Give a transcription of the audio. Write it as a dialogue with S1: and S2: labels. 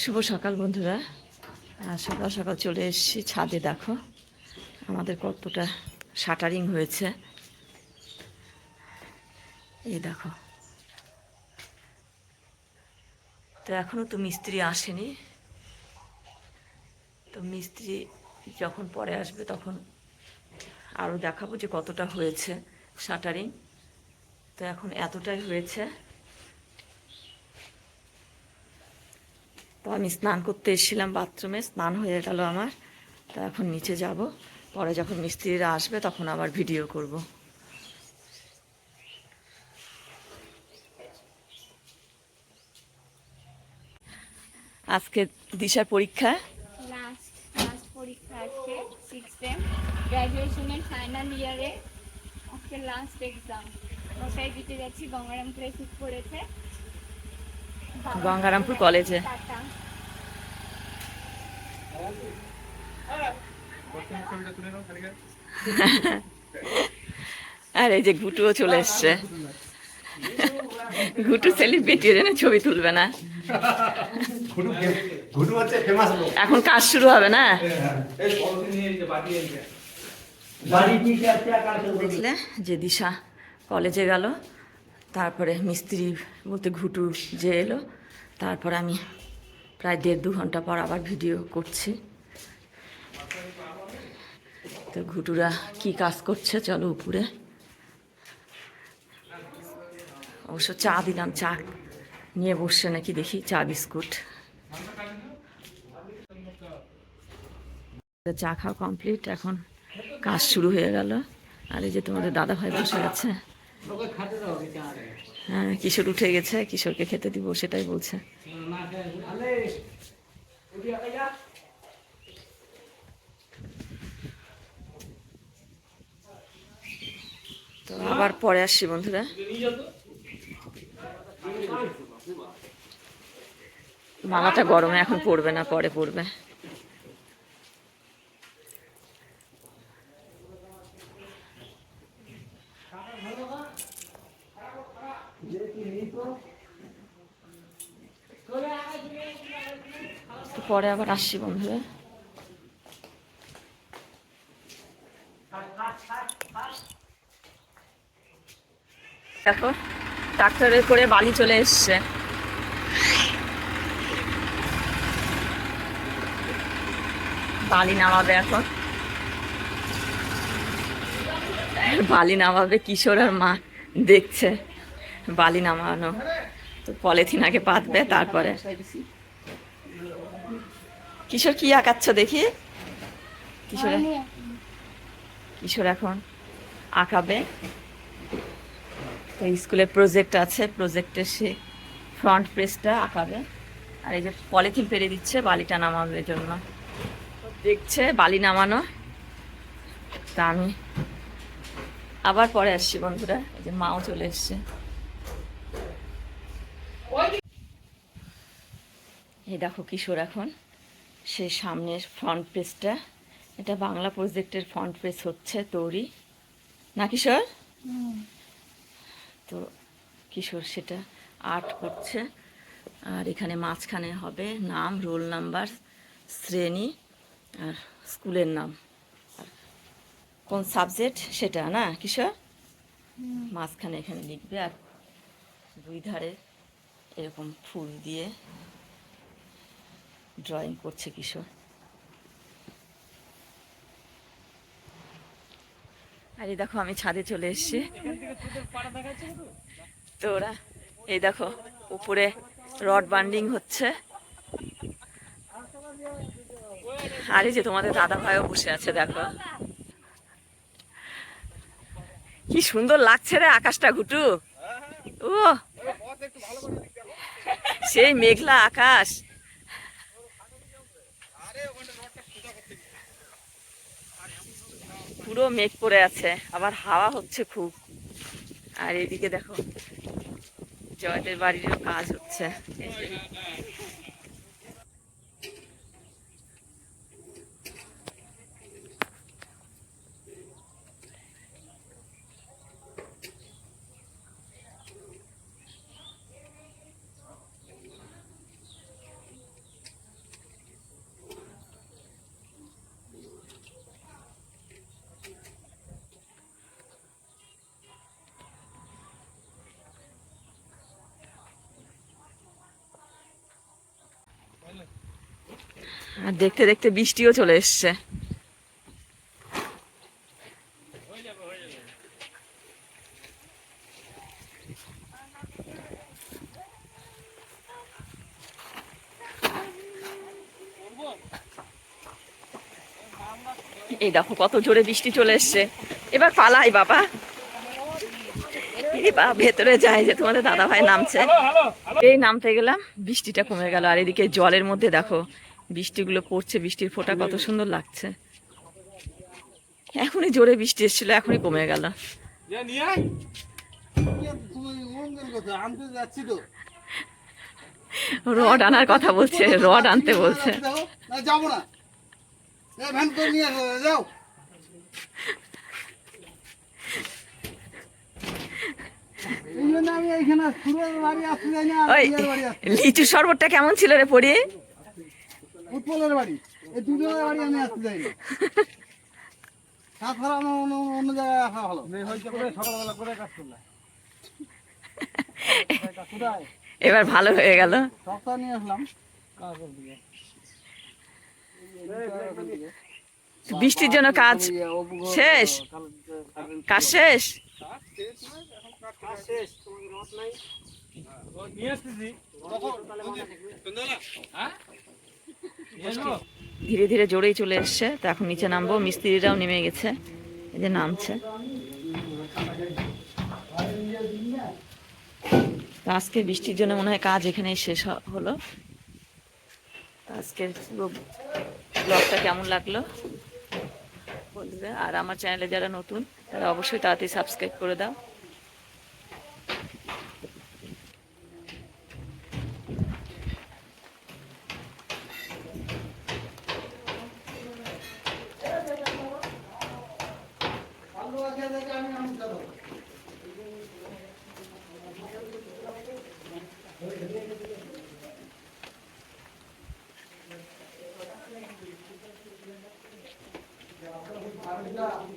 S1: শুভ সকাল বন্ধুরা। সকাল সকাল চলে এসেছি ছাদে। দেখো আমাদের কতটা শাটারিং হয়েছে, এই দেখো। তো এখনও তো মিস্ত্রি আসেনি, তো মিস্ত্রি যখন পরে আসবে তখন আরও দেখাবো যে কতটা হয়েছে শাটারিং। তো এখন এতটাই হয়েছে। তো আমি স্নান করতে এসেছিলাম বাথরুমে, স্নান হয়ে গেল আমার। তো এখন নিচে যাব, পরে যখন মিস্ত্রিরা আসবে তখন আবার ভিডিও করব। আজকে দিশার পরীক্ষা,
S2: লাস্ট পরীক্ষা আজকে 6 সেম গ্র্যাজুয়েশনের ফাইনাল ইয়ারে আজকে লাস্ট এক্সাম। ওটাই দিতে যাচ্ছি। গঙ্গারামপুরে ঠিক পড়েছে,
S1: গঙ্গারামপুর কলেজে। আর এই যে ঘুটুও চলে এসছে। ঘুটু সেলিব্রিটি, যেন ছবি তুলবে না। এখন কাজ শুরু হবে না। দেখলে যে দিশা কলেজে গেল, তারপরে মিস্ত্রি বলতে ঘুটু যে এলো, তারপর আমি প্রায় 1.5-2 ঘন্টা পর আবার ভিডিও করছি। তো ঘুটুরা কি কাজ করছে চলো উপরে। অবশ্য চা দিলাম, চা নিয়ে বসছে নাকি দেখি, চা বিস্কুট। চা খাওয়া কমপ্লিট, এখন কাজ শুরু হয়ে গেল। আর এই যে তোমাদের দাদা ভাই বসে আছে। হ্যাঁ, কিশোর উঠে গেছে, কিশোরকে খেতে দিব সেটাই বলছে। তো আবার পরে আসছি বন্ধুরা। মালাটা গরমে এখন পড়বে না, পরে পড়বে। পরে আবার আসছি বন্ধুরা। দেখো ট্রাক্টরে করে বালি চলে এসছে। বালি নামাবে এখন, বালি নামাবে। কিশোর আর মা দেখছে বালি নামানো। তো পলিথিন আগে পাতবে, তারপরে। কিশোর কি আঁকাচ্ছ দেখি? কিশোর এখন আঁকাবে। তো স্কুলে প্রজেক্ট আছে, প্রজেক্টের সে ফ্রন্ট পেজটা আঁকাবে। আর এই যে পলিথিন পেরে দিচ্ছে বালিটা নামানোর জন্য, দেখছে বালি নামানো। তা আমি আবার পরে আসছি বন্ধুরা। এই যে মাও চলে এসছে। এই দেখো কিশোর এখন সে সামনের ফ্রন্ট পেজটা, এটা বাংলা প্রজেক্টের ফ্রন্ট পেজ হচ্ছে তৈরি না কিশোর? তো কিশোর সেটা আর্ট করছে। আর এখানে মাঝখানে হবে নাম, রোল নাম্বার, শ্রেণী আর স্কুলের নাম, আর কোন সাবজেক্ট সেটা না কিশোর। মাঝখানে এখানে লিখবে, আর দুই ধারে এরকম ফুল দিয়ে ড্রয়িং করছে কিশোর। আর এই দেখো আমি ছাদে চলে এসেছি। তো ওরা এই দেখো উপরে রড বান্ডিং হচ্ছে। আর এই যে তোমাদের দাদা ভাইও বসে আছে, দেখো কি সুন্দর লাগছে রে আকাশটা ঘুটু। ও সেই মেঘলা আকাশ, পুরো মেঘ পড়ে আছে, আবার হাওয়া হচ্ছে খুব। আর এদিকে দেখো জয়দের বাড়িরও কাজ হচ্ছে। আর দেখতে দেখতে বৃষ্টিও চলে এসছে। এই দেখো কত জোরে বৃষ্টি চলে এসছে। এবার পালাই বাবা, এই বা ভেতরে যায় যে তোমাদের দাদা ভাই নামছে। এই নামতে গেলাম, বৃষ্টিটা কমে গেল। আর এদিকে জলের মধ্যে দেখো বৃষ্টিগুলো পড়ছে, বৃষ্টির ফোঁটা কত সুন্দর লাগছে। এখনই জোরে বৃষ্টি এসেছিল, এখনই কমে গেল। রড আনার কথা বলছে, রড আনতে বলছে।
S3: যাবো না, ভ্যান করে নিয়ে যাও।
S1: লিচু শরবতটা কেমন ছিল রে পড়ি?
S3: উৎপলের বাড়ি, এই দুজনের বাড়ি আমি আসতে যাই না। তাছাড়া আমার অন্য জায়গায় আসা ভালো। সকালবেলা করে কাজ করলাম,
S1: এবার ভালো হয়ে গেল।
S3: সপ্তাহ নিয়ে আসলাম।
S1: বৃষ্টির জন্য কাজ শেষ, কাজ শেষ। ধীরে ধীরে জোরেই চলে এসছে। তো এখন নিচে নামবো, মিস্ত্রিরাও নেমে গেছে, এই যে নামছে। তো আজকে বৃষ্টির জন্য মনে হয় কাজ এখানেই শেষ হলো। আজকের পুরো ব্লগটা কেমন লাগলো বলবে। আর আমার চ্যানেলে যারা নতুন তারা অবশ্যই তাড়াতাড়ি সাবস্ক্রাইব করে দাও।
S3: আমি